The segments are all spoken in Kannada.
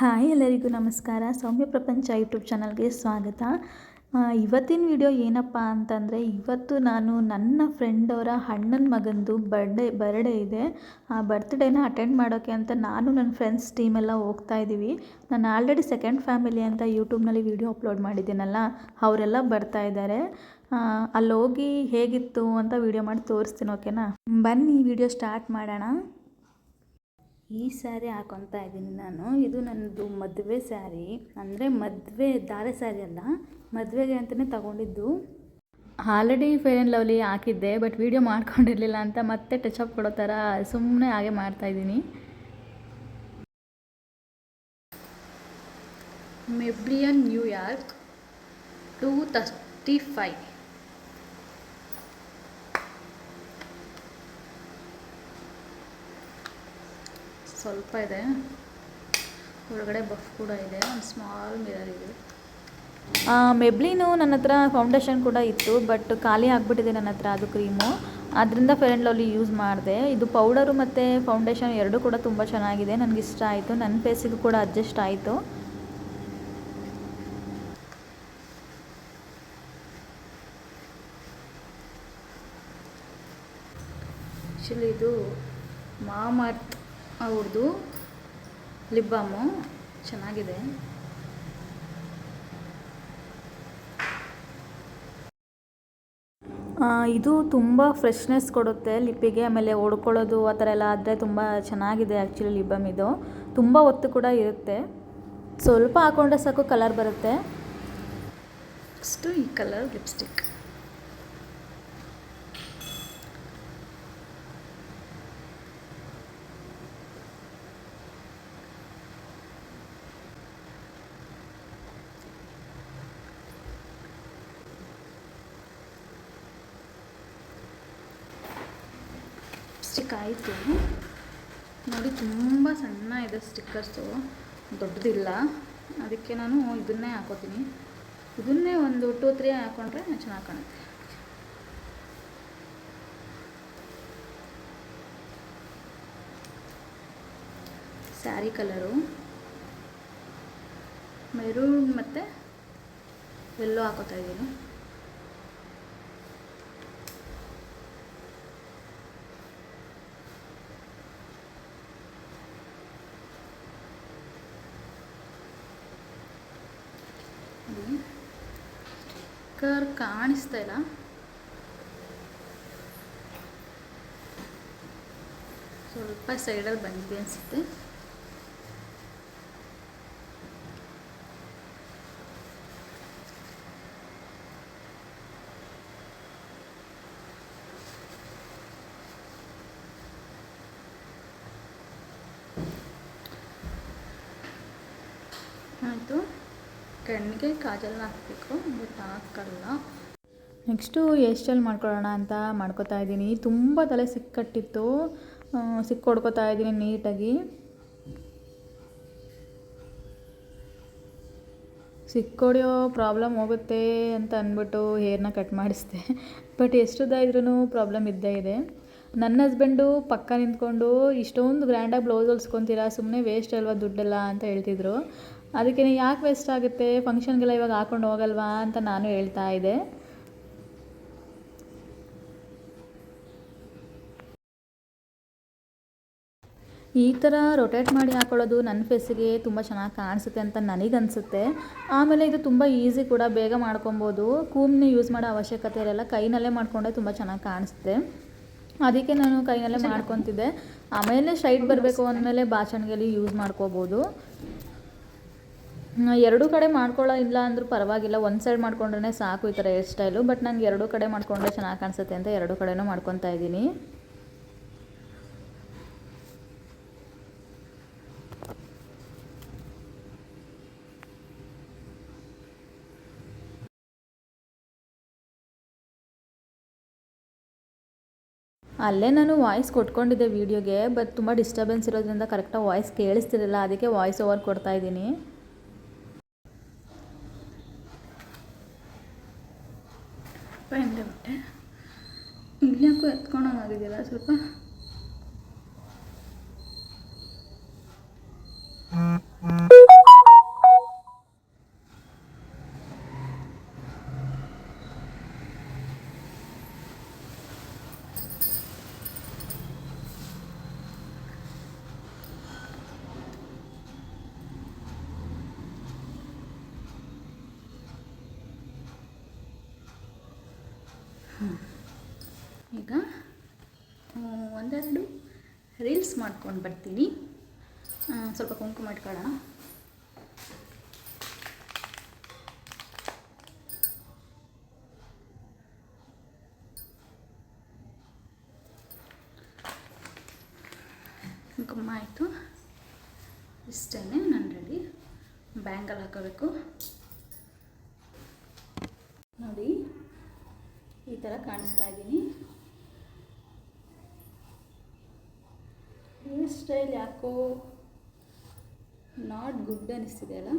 ಹಾಯ್ ಎಲ್ಲರಿಗೂ ನಮಸ್ಕಾರ. ಸೌಮ್ಯ ಪ್ರಪಂಚ ಯೂಟ್ಯೂಬ್ ಚಾನಲ್ಗೆ ಸ್ವಾಗತ. ಇವತ್ತಿನ ವಿಡಿಯೋ ಏನಪ್ಪ ಅಂತಂದರೆ, ಇವತ್ತು ನಾನು ನನ್ನ ಫ್ರೆಂಡ್ ಅವರ ಅಣ್ಣನ ಮಗಂದು ಬರ್ಡೇ ಇದೆ. ಆ ಬರ್ತ್ಡೇನ ಅಟೆಂಡ್ ಮಾಡೋಕ್ಕೆ ಅಂತ ನಾನು ನನ್ನ ಫ್ರೆಂಡ್ಸ್ ಟೀಮೆಲ್ಲ ಹೋಗ್ತಾ ಇದ್ದೀವಿ. ನಾನು ಆಲ್ರೆಡಿ ಸೆಕೆಂಡ್ ಫ್ಯಾಮಿಲಿ ಅಂತ ಯೂಟ್ಯೂಬ್ನಲ್ಲಿ ವಿಡಿಯೋ ಅಪ್ಲೋಡ್ ಮಾಡಿದ್ದೀನಲ್ಲ, ಅವರೆಲ್ಲ ಬರ್ತಾ ಇದ್ದಾರೆ. ಅಲ್ಲಿ ಹೋಗಿ ಹೇಗಿತ್ತು ಅಂತ ವಿಡಿಯೋ ಮಾಡಿ ತೋರಿಸ್ತೀನಿ, ಓಕೆನಾ? ಬನ್ನಿ ವಿಡಿಯೋ ಸ್ಟಾರ್ಟ್ ಮಾಡೋಣ. ಈ ಸ್ಯಾರಿ ಹಾಕೊತಾ ಇದ್ದೀನಿ ನಾನು. ಇದು ನನ್ನದು ಮದುವೆ ಸ್ಯಾರಿ, ಅಂದರೆ ಮದುವೆ ಧಾರೆ ಸ್ಯಾರಿ ಅಲ್ಲ, ಮದುವೆಗೆ ಅಂತಲೇ ತಗೊಂಡಿದ್ದು. ಆಲ್ರೆಡಿ ಫೇರ್ ಆ್ಯಂಡ್ ಲವ್ಲಿ ಹಾಕಿದ್ದೆ, ಬಟ್ ವೀಡಿಯೋ ಮಾಡ್ಕೊಂಡಿರಲಿಲ್ಲ ಅಂತ ಮತ್ತೆ ಟಚ್ ಅಪ್ ಕೊಡೋ ಥರ ಸುಮ್ಮನೆ ಹಾಗೆ ಮಾಡ್ತಾಯಿದ್ದೀನಿ. ಮೆಬ್ಲಿಯನ್ ನ್ಯೂಯಾರ್ಕ್ 235. ಸ್ವಲ್ಪ ಇದೆ, ಒಳಗಡೆ ಬಫ್ ಕೂಡ ಇದೆ, ಒಂದು ಸ್ಮಾಲ್ ಮಿರರ್ ಇದೆ. ಮೆಬ್ಲಿನು ನನ್ನ ಹತ್ರ ಫೌಂಡೇಶನ್ ಕೂಡ ಇತ್ತು, ಬಟ್ ಖಾಲಿ ಆಗಿಬಿಟ್ಟಿದೆ ನನ್ನ ಹತ್ರ ಅದು ಕ್ರೀಮು. ಅದರಿಂದ ಫೇರ್ ಆ್ಯಂಡ್ ಲವ್ಲಿ ಯೂಸ್ ಮಾಡಿದೆ. ಇದು ಪೌಡರು ಮತ್ತು ಫೌಂಡೇಶನ್ ಎರಡೂ ಕೂಡ ತುಂಬ ಚೆನ್ನಾಗಿದೆ, ನನಗಿಷ್ಟ ಆಯಿತು. ನನ್ನ ಫೇಸಿಗೂ ಕೂಡ ಅಡ್ಜಸ್ಟ್ ಆಯಿತು. ಆ್ಯಕ್ಚುಲಿ ಇದು ಮಾಮಾರ್ತ್ ಅವ್ರದ್ದು ಲಿಪ್ ಬಾಮು, ಚೆನ್ನಾಗಿದೆ. ಇದು ತುಂಬ ಫ್ರೆಶ್ನೆಸ್ ಕೊಡುತ್ತೆ ಲಿಪ್ಪಿಗೆ. ಆಮೇಲೆ ಒಡ್ಕೊಳ್ಳೋದು ಆ ಥರ ಎಲ್ಲ ಆದರೆ ತುಂಬ ಚೆನ್ನಾಗಿದೆ ಆ್ಯಕ್ಚುಲಿ ಲಿಪ್ ಬಾಮ್. ಇದು ತುಂಬ ಹೊತ್ತು ಕೂಡ ಇರುತ್ತೆ, ಸ್ವಲ್ಪ ಹಾಕೊಂಡ್ರೆ ಸಾಕು ಕಲರ್ ಬರುತ್ತೆ. ನೆಕ್ಸ್ಟು ಈ ಕಲರ್ ಲಿಪ್ಸ್ಟಿಕ್. ಸ್ಟಿಕ್ ಆಯಿತು ನೋಡಿ, ತುಂಬ ಸಣ್ಣ ಇದೆ ಸ್ಟಿಕ್ಕರ್ಸು, ದೊಡ್ಡದಿಲ್ಲ. ಅದಕ್ಕೆ ನಾನು ಇದನ್ನೇ ಹಾಕೋತೀನಿ. ಇದನ್ನೇ ಒಂದು 2-3 ಹಾಕ್ಕೊಂಡ್ರೆ ಚೆನ್ನಾಗಿ ಕಾಣುತ್ತೆ. ಸ್ಯಾರಿ ಕಲರು ಮೆರೂನ್ ಮತ್ತು ಎಲ್ಲೋ ಹಾಕೋತಾ ಇದ್ದೀನಿ. ಸ್ಟಿಕ್ಕರ್ ಕಾಣಿಸ್ತಾ ಇಲ್ಲ, ಸ್ವಲ್ಪ ಸೈಡಲ್ಲಿ ಬಂದಿದೆ ಅನಿಸುತ್ತೆ. ಆಯಿತು. ಕಣ್ಣಿಗೆ ಕಾಜಲ್ ಹಾಕಬೇಕು, ಬಟ್ ಹಾಕಲ್ಲ. ನೆಕ್ಸ್ಟು ಹೇರ್ ಸ್ಟೈಲ್ ಮಾಡ್ಕೊಳ್ಳೋಣ ಅಂತ ಮಾಡ್ಕೋತಾ ಇದ್ದೀನಿ. ತುಂಬ ತಲೆ ಸಿಕ್ಕಟ್ಟಿತ್ತು, ಹೊಡ್ಕೋತಾ ಇದ್ದೀನಿ ನೀಟಾಗಿ. ಸಿಕ್ಕೊಡಿಯೋ ಪ್ರಾಬ್ಲಮ್ ಹೋಗುತ್ತೆ ಅಂತ ಅಂದ್ಬಿಟ್ಟು ಹೇರ್ನ ಕಟ್ ಮಾಡಿಸ್ದೆ, ಬಟ್ ಎಷ್ಟು ಇದ್ರೂ ಪ್ರಾಬ್ಲಮ್ ಇದ್ದೇ ಇದೆ. ನನ್ನ ಹಸ್ಬೆಂಡು ಪಕ್ಕ ನಿಂತ್ಕೊಂಡು ಇಷ್ಟೊಂದು ಗ್ರ್ಯಾಂಡಾಗಿ ಬ್ಲೌಸ್ ಹೊಲ್ಸ್ಕೊತೀರಾ, ಸುಮ್ಮನೆ ವೇಸ್ಟ್ ಅಲ್ವಾ ದುಡ್ಡೆಲ್ಲ ಅಂತ ಹೇಳ್ತಿದ್ರು. ಅದಕ್ಕೆ ಯಾಕೆ ವೇಸ್ಟ್ ಆಗುತ್ತೆ, ಫಂಕ್ಷನ್ಗೆಲ್ಲ ಇವಾಗ ಹಾಕೊಂಡು ಹೋಗಲ್ವಾ ಅಂತ ನಾನು ಹೇಳ್ತಾ ಇದ್ದೆ. ಈ ಥರ ರೊಟೇಟ್ ಮಾಡಿ ಹಾಕೊಳ್ಳೋದು ನನ್ನ ಫೇಸಿಗೆ ತುಂಬ ಚೆನ್ನಾಗಿ ಕಾಣಿಸುತ್ತೆ ಅಂತ ನನಗನ್ಸುತ್ತೆ. ಆಮೇಲೆ ಇದು ತುಂಬ ಈಸಿ ಕೂಡ, ಬೇಗ ಮಾಡ್ಕೊಬೋದು. ಕೂಮ್ನ ಯೂಸ್ ಮಾಡೋ ಅವಶ್ಯಕತೆ ಇರಲ್ಲ, ಕೈನಲ್ಲೇ ಮಾಡಿಕೊಂಡ್ರೆ ತುಂಬ ಚೆನ್ನಾಗಿ ಕಾಣಿಸುತ್ತೆ. ಅದಕ್ಕೆ ನಾನು ಕೈನಲ್ಲೇ ಮಾಡ್ಕೊತಿದ್ದೆ. ಆಮೇಲೆ ಸ್ಟ್ರೈಟ್ ಬರಬೇಕು ಅಂದಮೇಲೆ ಬಾಚಣಿಗೆಯಲ್ಲಿ ಯೂಸ್ ಮಾಡ್ಕೋಬೋದು. ಎರಡೂ ಕಡೆ ಮಾಡ್ಕೊಳ್ಳೋ ಇಲ್ಲ ಅಂದರೂ ಪರವಾಗಿಲ್ಲ, ಒಂದು ಸೈಡ್ ಮಾಡ್ಕೊಂಡ್ರೆ ಸಾಕು ಈ ಥರ ಹೇರ್ ಸ್ಟೈಲು. ಬಟ್ ನಂಗೆ ಎರಡೂ ಕಡೆ ಮಾಡ್ಕೊಂಡ್ರೆ ಚೆನ್ನಾಗಿ ಕಾಣಿಸುತ್ತೆ ಅಂತ ಎರಡೂ ಕಡೆನೂ ಮಾಡ್ಕೊತಾ ಇದ್ದೀನಿ. ಅಲ್ಲೇ ನಾನು ವಾಯ್ಸ್ ಕೊಟ್ಕೊಂಡಿದ್ದೆ ವೀಡಿಯೋಗೆ, ಬಟ್ ತುಂಬ ಡಿಸ್ಟರ್ಬೆನ್ಸ್ ಇರೋದ್ರಿಂದ ಕರೆಕ್ಟಾಗಿ ವಾಯ್ಸ್ ಕೇಳಿಸ್ತಿರಲಿಲ್ಲ. ಅದಕ್ಕೆ ವಾಯ್ಸ್ ಓವರ್ ಕೊಡ್ತಾ ಇದ್ದೀನಿ. ಬಿಟ್ಟೆ ಇಲ್ಯಾಕೂ ಎತ್ಕೊಂಡೋಗಿದೆಯಲ್ಲ ಸ್ವಲ್ಪ. ಈಗ ಒಂದೆರಡು ರೀಲ್ಸ್ ಮಾಡ್ಕೊಂಡು ಬರ್ತೀನಿ. ಸ್ವಲ್ಪ ಕುಂಕುಮ ಇಟ್ಕೊಳ್ಳೋಣ. ಕುಂಕುಮ ಆಯಿತು, ಇಷ್ಟೇ. ನಾನು ರೆಡಿ. ಬ್ಯಾಂಗಲ್ ಹಾಕೋಬೇಕು ನೋಡಿ, ಈ ಥರ ಕಾಣಿಸ್ತಾ ಇದ್ದೀನಿ. ಈ ಸ್ಟೈಲ್ ಯಾಕೋ ನಾಟ್ ಗುಡ್ ಅನ್ನಿಸ್ತಿದೆ ಅಲ್ಲ,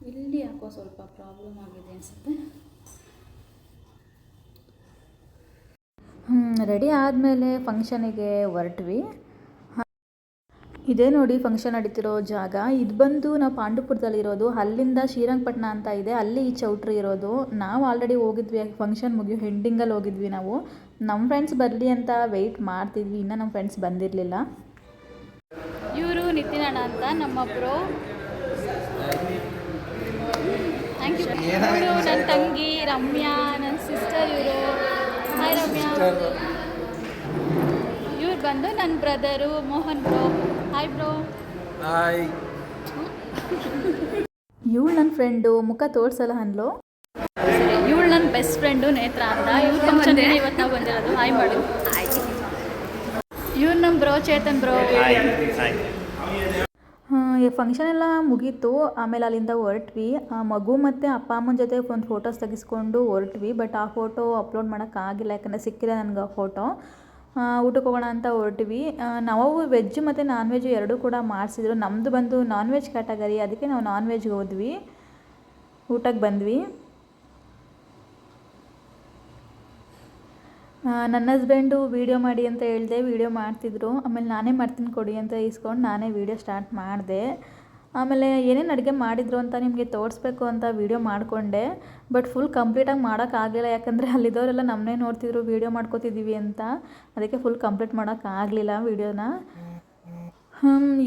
ಇಲ್ಲಿ ಯಾಕೋ ಸ್ವಲ್ಪ ಪ್ರಾಬ್ಲಮ್ ಆಗಿದೆ ಅನಿಸುತ್ತೆ. ರೆಡಿ ಆದಮೇಲೆ ಫಂಕ್ಷನಿಗೆ ಹೊರಟ್ವಿ. ಇದೇ ನೋಡಿ ಫಂಕ್ಷನ್ ನಡೀತಿರೋ ಜಾಗ. ಇದು ಬಂದು ನಾವು ಪಾಂಡುಪುರದಲ್ಲಿರೋದು. ಅಲ್ಲಿಂದ ಶ್ರೀರಂಗಪಟ್ಟಣ ಅಂತ ಇದೆ, ಅಲ್ಲಿ ಈ ಚೌಟ್ರಿ ಇರೋದು. ನಾವು ಆಲ್ರೆಡಿ ಹೋಗಿದ್ವಿ, ಫಂಕ್ಷನ್ ಮುಗಿಯೋ ಹೆಂಡಿಂಗಲ್ಲಿ ಹೋಗಿದ್ವಿ ನಾವು. ನಮ್ಮ ಫ್ರೆಂಡ್ಸ್ ಬರಲಿ ಅಂತ ವೆಯ್ಟ್ ಮಾಡ್ತಿದ್ವಿ, ಇನ್ನೂ ನಮ್ಮ ಫ್ರೆಂಡ್ಸ್ ಬಂದಿರಲಿಲ್ಲ. ಇವರು ನಿತಿನ್ ಅಣ್ಣ ಅಂತ ನಮ್ಮೊಬ್ಬರು. Thank you. ಇವರು ನನ್ನ ತಂಗಿ ರಮ್ಯಾ, ನನ್ನ ಸಿಸ್ಟರ್ ಇವರು. ಹಾಯ್ ರಮ್ಯಾ. ಇವ್ರು ಬಂದು ನನ್ನ brother Mohan bro. Hi bro. Hi. ಇವಳು ನನ್ನ ಫ್ರೆಂಡು, ಮುಖ ತೋರಿಸಲ್ಲ ಅಂದ್ಲು. ಇವಳು ನನ್ನ ಬೆಸ್ಟ್ ಫ್ರೆಂಡು ನೇತ್ರ ಅಂತ. ಇವ್ರ ಫಂಕ್ಷನ್ ಇವತ್ತು ನಾವು ಬಂದಿರೋದು. ಹಾಯ್ ಮಾಡು. ಇವ್ರು ನಮ್ಮ ಬ್ರೋ ಚೇತನ್ ಬ್ರೋ. ಫಂಕ್ಷನ್ ಎಲ್ಲ ಮುಗೀತು. ಆಮೇಲೆ ಅಲ್ಲಿಂದ ಹೊರಟ್ವಿ. ಮಗು ಮತ್ತು ಅಪ್ಪ ಅಮ್ಮನ ಜೊತೆ ಒಂದು ಫೋಟೋಸ್ ತೆಗೆಸ್ಕೊಂಡು ಹೊರಟ್ವಿ. ಬಟ್ ಆ ಫೋಟೋ ಅಪ್ಲೋಡ್ ಮಾಡೋಕ್ಕಾಗಿಲ್ಲ, ಯಾಕಂದರೆ ಸಿಕ್ಕಿಲ್ಲ ನನಗೆ ಆ ಫೋಟೋ. ಊಟಕ್ಕೆ ಹೋಗೋಣ ಅಂತ ಹೊರಟ್ವಿ. ನಾವು ವೆಜ್ ಮತ್ತು ನಾನ್ ವೆಜ್ ಎರಡೂ ಕೂಡ ಮಾಡಿಸಿದ್ರು. ನಮ್ಮದು ಬಂದು ನಾನ್ ವೆಜ್ ಕ್ಯಾಟಗರಿ, ಅದಕ್ಕೆ ನಾವು ನಾನ್ ವೆಜ್ಗೆ ಹೋದ್ವಿ, ಊಟಕ್ಕೆ ಬಂದ್ವಿ. ನನ್ನ ಹಸ್ಬೆಂಡು ವೀಡಿಯೋ ಮಾಡಿ ಅಂತ ಹೇಳಿದೆ, ವೀಡಿಯೋ ಮಾಡ್ತಿದ್ರು. ಆಮೇಲೆ ನಾನೇ ಮಾಡ್ತೀನಿ ಕೊಡಿ ಅಂತ ಇಸ್ಕೊಂಡು ನಾನೇ ವೀಡಿಯೋ ಸ್ಟಾರ್ಟ್ ಮಾಡಿದೆ. ಆಮೇಲೆ ಏನೇನು ಅಡುಗೆ ಮಾಡಿದ್ರು ಅಂತ ನಿಮಗೆ ತೋರಿಸ್ಬೇಕು ಅಂತ ವೀಡಿಯೋ ಮಾಡಿಕೊಂಡೆ. ಬಟ್ ಫುಲ್ ಕಂಪ್ಲೀಟಾಗಿ ಮಾಡೋಕ್ಕಾಗಲಿಲ್ಲ, ಯಾಕಂದರೆ ಅಲ್ಲಿದ್ದವರೆಲ್ಲ ನಮ್ಮನ್ನೇ ನೋಡ್ತಿದ್ರು ವೀಡಿಯೋ ಮಾಡ್ಕೋತಿದ್ದೀವಿ ಅಂತ. ಅದಕ್ಕೆ ಫುಲ್ ಕಂಪ್ಲೀಟ್ ಮಾಡೋಕ್ಕಾಗಲಿಲ್ಲ ವೀಡಿಯೋನ.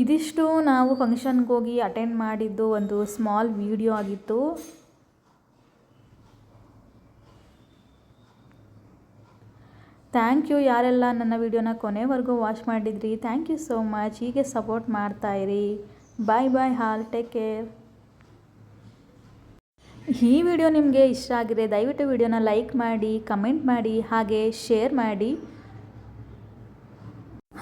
ಇದಿಷ್ಟು ನಾವು ಫಂಕ್ಷನ್ಗೆ ಹೋಗಿ ಅಟೆಂಡ್ ಮಾಡಿದ್ದು ಒಂದು ಸ್ಮಾಲ್ ವೀಡಿಯೋ ಆಗಿತ್ತು. ಥ್ಯಾಂಕ್ ಯು ಯಾರೆಲ್ಲ ನನ್ನ ವೀಡಿಯೋನ ಕೊನೆವರೆಗೂ ವಾಚ್ ಮಾಡಿದ್ರಿ. Thank you so much. ಹೀಗೆ ಸಪೋರ್ಟ್ ಮಾಡ್ತಾಯಿರಿ. Bye bye all, take care. ಈ ವಿಡಿಯೋ ನಿಮಗೆ ಇಷ್ಟ ಆಗಿದೆ ದಯವಿಟ್ಟು ವಿಡಿಯೋನ ಲೈಕ್ ಮಾಡಿ, ಕಮೆಂಟ್ ಮಾಡಿ, ಹಾಗೆ ಶೇರ್ ಮಾಡಿ.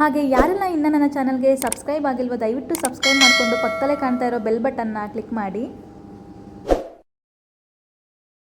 ಹಾಗೆ ಯಾರೆಲ್ಲ ಇನ್ನೂ ನನ್ನ ಚಾನಲ್ಗೆ ಸಬ್ಸ್ಕ್ರೈಬ್ ಆಗಿಲ್ವೋ ದಯವಿಟ್ಟು ಸಬ್ಸ್ಕ್ರೈಬ್ ಮಾಡಿಕೊಂಡು ಪಕ್ಕದಲ್ಲೇ ಕಾಣ್ತಾ ಇರೋ ಬೆಲ್ ಬಟನ್ನ ಕ್ಲಿಕ್ ಮಾಡಿ.